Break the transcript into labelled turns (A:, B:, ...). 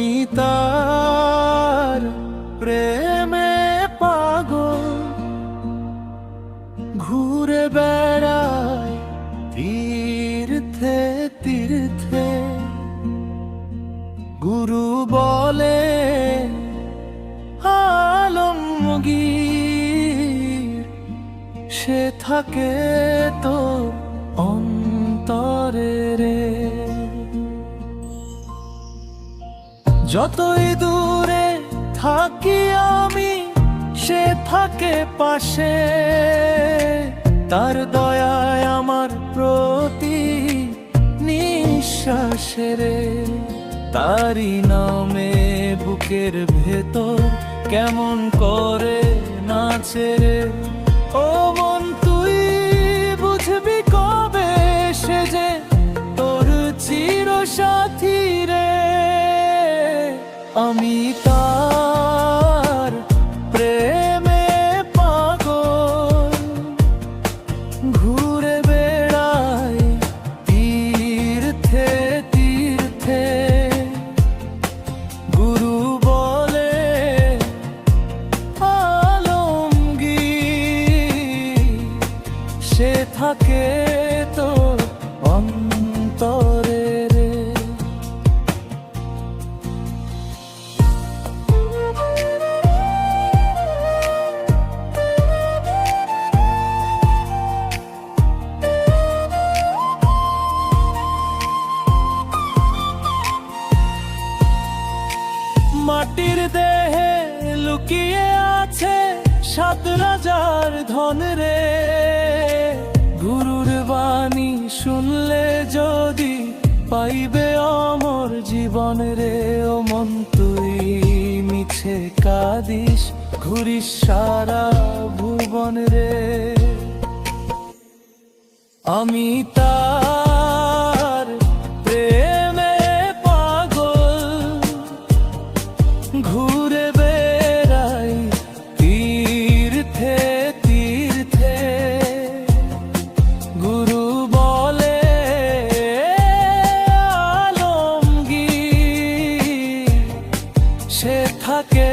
A: আমি তার প্রেমে পাগল, ঘুরে বেড়াই তীর্থে তীর্থে। গুরু বলে আলমগীর, সে থাকে তো অন্তরে রে। যতই দূরে থাকি আমি, সে থাকে পাশে। তার দয়ায় আমার প্রতি নিঃশ্বাসে রে। তারি নামে বুকের ভেতর কেমন করে নাচে রে। ও মন তুই বুঝবি কবে, সে যে তোর চিরসাথী রে। আমি তার প্রেমে পাগল, ঘুরে বেড়াই তীর্থে তীর্থে। গুরু বলে আলমগীর, সে থাকে তো অন্তরে রে। মাটির দেহে লুকিয়ে আছে 7 রাজার ধন রে। গুরুর বাণী শুনলে যদি পাইবে অমর জীবন রে। ও মন তুই মিছে কাঁদিস, ঘুরিস সারা ভুবন রে। আমি তার প্রেমে পাগল, ঘুরে বেড়াই তীর্থে তীর্থে। গুরু বলে আলমগীর, সে থাকে